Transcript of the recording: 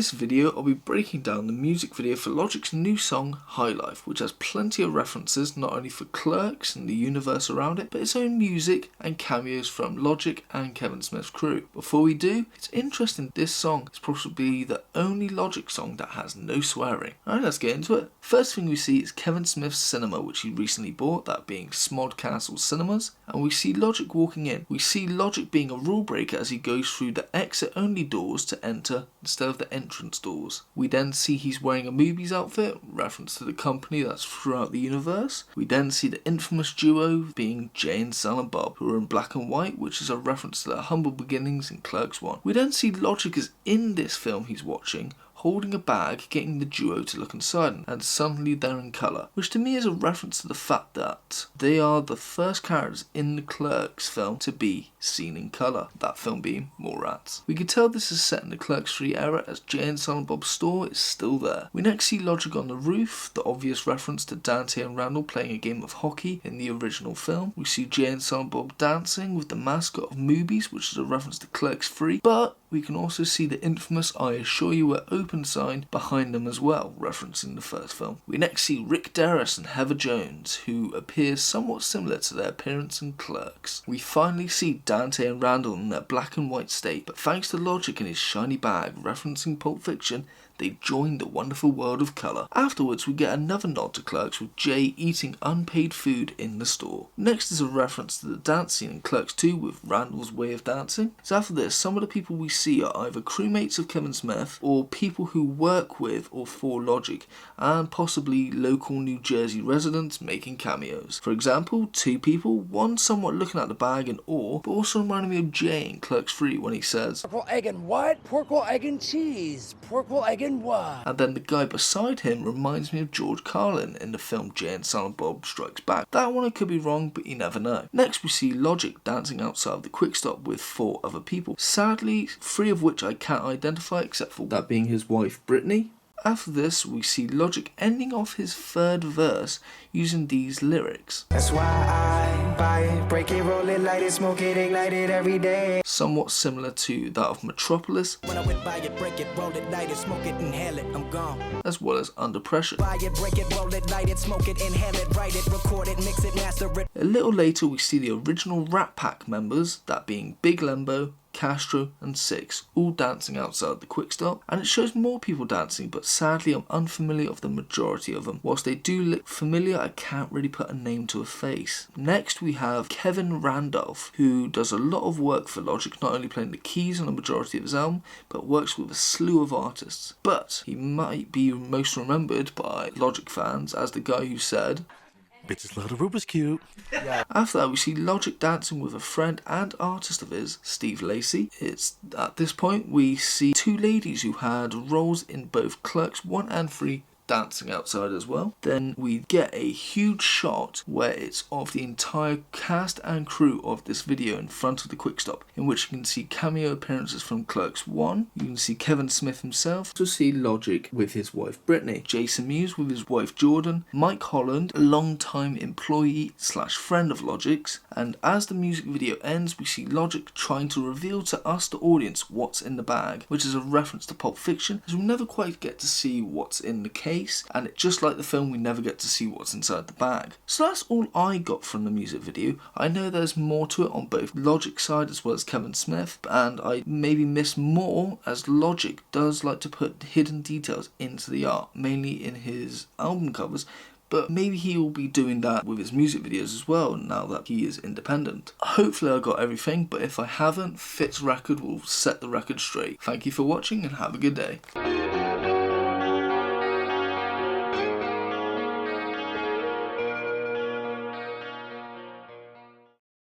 this video I'll be breaking down the music video for Logic's new song Highlife, which has plenty of references not only for Clerks and the universe around it, but its own music and cameos from Logic and Kevin Smith's crew. Before we do, it's interesting this song is possibly the only Logic song that has no swearing. Alright, let's get into it. First thing we see is Kevin Smith's cinema, which he recently bought, that being Smod Castle Cinemas, and we see Logic walking in. We see Logic being a rule breaker as he goes through the exit only doors to enter instead of the entrance doors. We then see he's wearing a Movies outfit, reference to the company that's throughout the universe. We then see the infamous duo being Jay and Silent Bob, who are in black and white, which is a reference to their humble beginnings in Clerks 1. We then see Logic is in this film he's watching, holding a bag, getting the duo to look inside, and suddenly they're in colour, which to me is a reference to the fact that they are the first characters in the Clerks film to be seen in colour, that film being Mallrats. We can tell this is set in the Clerks 3 era as Jay and Silent Bob's store is still there. We next see Logic on the roof, the obvious reference to Dante and Randall playing a game of hockey in the original film. We see Jay and Silent Bob dancing with the mascot of Movies, which is a reference to Clerks 3, but we can also see the infamous I assure you we're open sign behind them as well, referencing the first film. We next see Rick Derris and Heather Jones, who appear somewhat similar to their appearance in Clerks. We finally see Dante and Randall in their black and white state, but thanks to Logic and his shiny bag, referencing Pulp Fiction, they join the wonderful world of colour. Afterwards, we get another nod to Clerks with Jay eating unpaid food in the store. Next is a reference to the dance scene in Clerks 2 with Randall's way of dancing. So after this, some of the people we see are either crewmates of Kevin Smith or people who work with or for Logic, and possibly local New Jersey residents making cameos. For example, two people, one somewhat looking at the bag in awe, but also reminding me of Jay in Clerks 3 when he says, "Pork roll, egg and what? Pork roll, egg and cheese. Pork roll, egg and what?" And then the guy beside him reminds me of George Carlin in the film Jay and Silent Bob Strikes Back. That one I could be wrong, but you never know. Next we see Logic dancing outside of the Quick Stop with 4 other people. Sadly, 3 of which I can't identify except for that being his wife Brittany. After this, we see Logic ending off his third verse using these lyrics. That's why I buy it, break it, roll it, light it, smoke it, ignite it every day. Somewhat similar to that of Metropolis, When I went buy it, break it, roll it, light it, smoke it, inhale it, I'm gone. as well as Under Pressure. Buy it, break it, roll it, light it, smoke it, inhale it, write it, record it, mix it, master it. A little later, we see the original rattpack members, that being Big Lembo, Castro and Six, all dancing outside the Quick Stop, and it shows more people dancing, but sadly I'm unfamiliar of the majority of them. Whilst they do look familiar, I can't really put a name to a face. Next we have Kevin Randolph, who does a lot of work for Logic, not only playing the keys on the majority of his album, but works with a slew of artists. But he might be most remembered by Logic fans as the guy who said, "Bitches love the Rubik's Cube." After that, we see Logic dancing with a friend and artist of his, Steve Lacy. It's at this point we see 2 ladies who had roles in both Clerks 1 and 3 dancing outside as well. Then we get a huge shot where it's of the entire cast and crew of this video in front of the Quick Stop, in which you can see cameo appearances from Clerks 1, you can see Kevin Smith himself, to see Logic with his wife Brittany, Jason Mewes with his wife Jordan, Mike Holland, a long-time employee slash friend of Logic's, and as the music video ends we see Logic trying to reveal to us, the audience, what's in the bag, which is a reference to Pulp Fiction, as we never quite get to see what's in the case, and just like the film, we never get to see what's inside the bag. So that's all I got from the music video. I know there's more to it on both Logic's side as well as Kevin Smith, and I maybe miss more as Logic does like to put hidden details into the art, mainly in his album covers, but maybe he will be doing that with his music videos as well now that he is independent. Hopefully I got everything, but if I haven't, Fitz Record will set the record straight. Thank you for watching and have a good day.